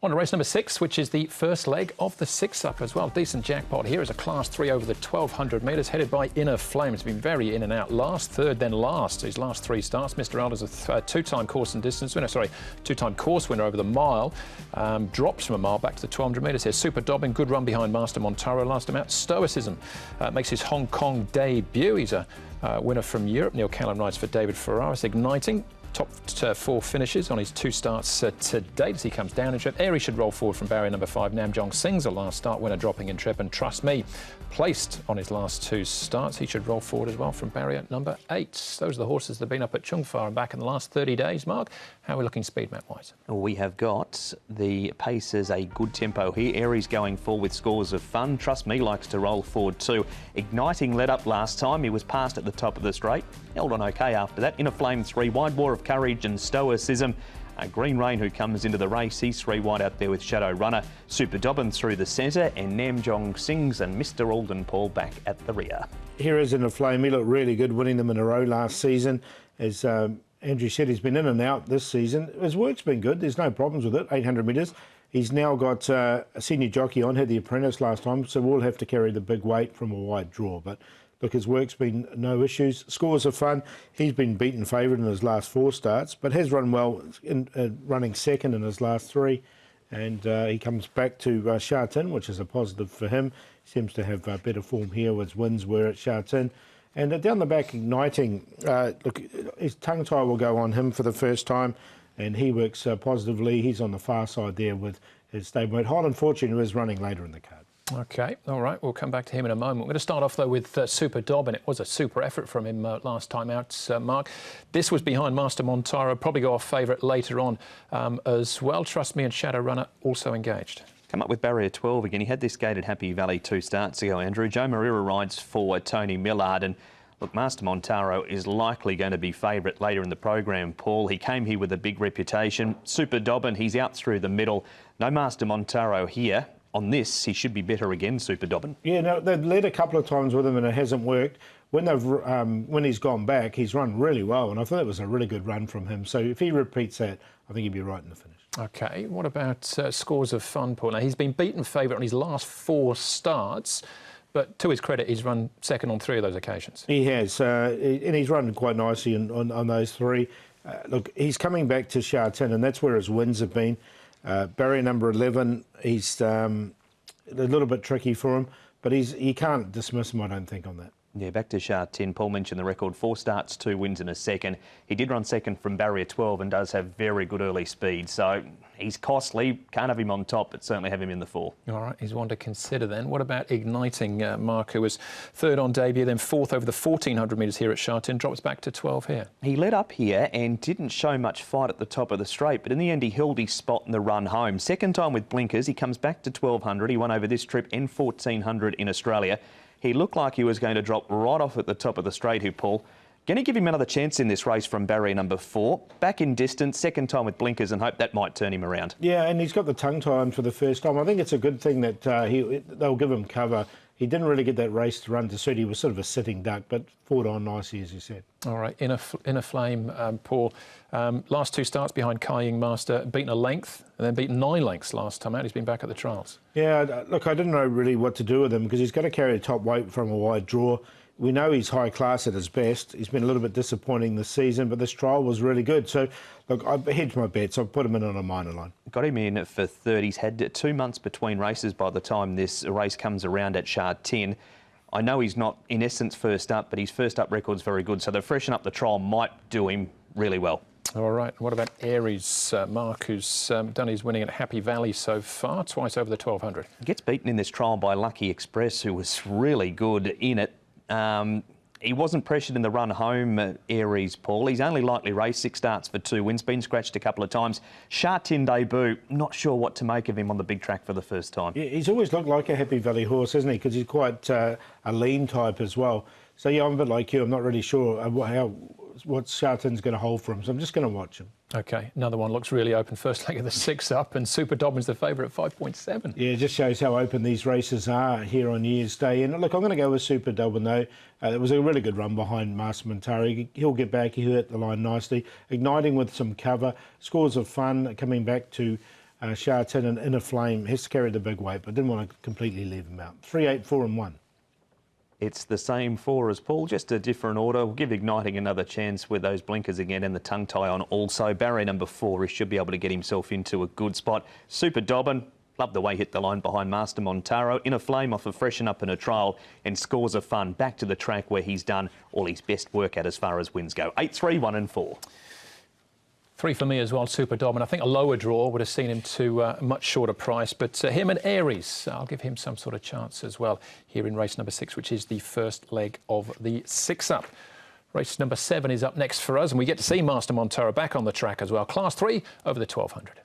On to race number 6, which is the first leg of the 6-up as well. Decent jackpot here is a Class 3 over the 1,200 metres, headed by Inner Flame. It's been very in and out. Last, third, then last. His last 3 starts. Mr. Elder's a two-time course and distance winner. Sorry, two-time course winner over the mile. Drops from a mile back to the 1,200 metres here. Super Dobbin, good run behind Master Montaro last time out. Stoicism makes his Hong Kong debut. He's a winner from Europe. Neil Callan rides for David Ferraris. Igniting. Top 4 finishes on his 2 starts to date as he comes down in trip. Airy should roll forward from barrier number 5. Namjong Singh's a last start winner dropping in trip, and Trust Me placed on his last 2 starts. He should roll forward as well from barrier number 8. Those are the horses that have been up at Chung Fa and back in the last 30 days. Mark, how are we looking speed map wise? We have got the paces, a good tempo here. Airy's going forward with Scores of Fun. Trust Me likes to roll forward too. Igniting led up last time. He was passed at the top of the straight. Held on okay after that. Inner Flame 3, Wide War of Courage and Stoicism. Green Rain, who comes into the race, he's 3 wide out there with Shadow Runner. Super Dobbin through the centre, and Namjong Singh's and Mr. Alden Paul back at the rear. Here is Inner Flame. He looked really good, winning them in a row last season. As Andrew said, he's been in and out this season. His work's been good. There's no problems with it. 800 metres. He's now got a senior jockey on, had the apprentice last time, so we'll have to carry the big weight from a wide draw. But look, his work's been no issues. Scores of Fun. He's been beaten favourite in his last 4 starts, but has run well, running second in his last 3. And he comes back to Sha Tin, which is a positive for him. He seems to have better form here. His wins were at Sha Tin. And down the back, Igniting. Look, his tongue tie will go on him for the first time, and he works positively. He's on the far side there with his stablemate. Highland Fortune, who is running later in the card. OK, all right, we'll come back to him in a moment. We're going to start off, though, with Super Dobbin. It was a super effort from him last time out, Mark. This was behind Master Montaro, probably go off favourite later on as well. Trust Me and Shadow Runner also engaged. Come up with barrier 12 again. He had this gate at Happy Valley 2 starts ago, Andrew. Joe Marira rides for Tony Millard, and look, Master Montaro is likely going to be favourite later in the program, Paul. He came here with a big reputation. Super Dobbin, he's out through the middle. No Master Montaro here. On this, he should be better again, Super Dobbin. Yeah, no, they've led a couple of times with him and it hasn't worked. When he's gone back, he's run really well, and I thought it was a really good run from him. So if he repeats that, I think he'll be right in the finish. OK, what about Scores of Fun, Paul? Now, he's been beaten favourite on his last 4 starts, but to his credit, he's run second on 3 of those occasions. He has, and he's run quite nicely on those 3. Look, he's coming back to Sha Tin, and that's where his wins have been. Barrier number 11, he's a little bit tricky for him, but you can't dismiss him, I don't think, on that. Yeah, back to Sha Tin. Paul mentioned the record, 4 starts, 2 wins in a second. He did run second from barrier 12 and does have very good early speed. So he's costly. Can't have him on top, but certainly have him in the 4. All right, he's one to consider then. What about Igniting, Mark, who was 3rd on debut, then 4th over the 1,400 metres here at Sha Tin, drops back to 12 here. He led up here and didn't show much fight at the top of the straight, but in the end he held his spot in the run home. Second time with blinkers, he comes back to 1,200. He won over this trip and 1,400 in Australia. He looked like he was going to drop right off at the top of the straight here, Paul. Going to give him another chance in this race from barrier number 4. Back in distance, second time with blinkers, and hope that might turn him around. Yeah, and he's got the tongue tie on for the first time. I think it's a good thing that they'll give him cover. He didn't really get that race to run to suit. He was sort of a sitting duck, but fought on nicely, as you said. All right, Inner Flame, Paul. Last 2 starts behind Kai Ying Master, beaten a length and then beaten 9 lengths last time out. He's been back at the trials. Yeah, look, I didn't know really what to do with him because he's got to carry a top weight from a wide draw. We know he's high class at his best. He's been a little bit disappointing this season, but this trial was really good. So, look, I hedged my bets. I've put him in on a minor line. Got him in for 3rd. He's had 2 months between races by the time this race comes around at Sha Tin. I know he's not, in essence, first up, but his first up record's very good. So the freshen up the trial might do him really well. All right. What about Aries, Mark, who's done his winning at Happy Valley so far, twice over the 1,200? Gets beaten in this trial by Lucky Express, who was really good in it. He wasn't pressured in the run home, Aries, Paul. He's only lightly raced, 6 starts for 2 wins, been scratched a couple of times. Sha Tin debut, not sure what to make of him on the big track for the first time. Yeah, he's always looked like a Happy Valley horse, hasn't he? Because he's quite a lean type as well. So, yeah, I'm a bit like you. I'm not really sure what Sha Tin's going to hold for him, so I'm just going to watch him. OK, another one looks really open. First leg of the 6-up, and Super Dobbin's the favourite at 5.7. Yeah, it just shows how open these races are here on New Year's Day. And look, I'm going to go with Super Dobbin, though. It was a really good run behind Master Montaro. He'll get back. He hit the line nicely. Igniting with some cover. Scores of Fun coming back to Sha Tin and Inner Flame has to carry the big weight, but didn't want to completely leave him out. 3, 8, 4 and 1. It's the same 4 as Paul, just a different order. We'll give Igniting another chance with those blinkers again and the tongue tie on also. Barrier number 4, he should be able to get himself into a good spot. Super Dobbin, love the way he hit the line behind Master Montaro. Inner Flame off a freshen up in a trial, and Scores of Fun back to the track where he's done all his best work at as far as wins go. 8, 3, 1 and 4. 3 for me as well, Super Dobbin. I think a lower draw would have seen him to a much shorter price, but him and Aries, I'll give him some sort of chance as well here in race number 6, which is the first leg of the 6-up. Race number 7 is up next for us, and we get to see Master Montaro back on the track as well. Class 3 over the 1200.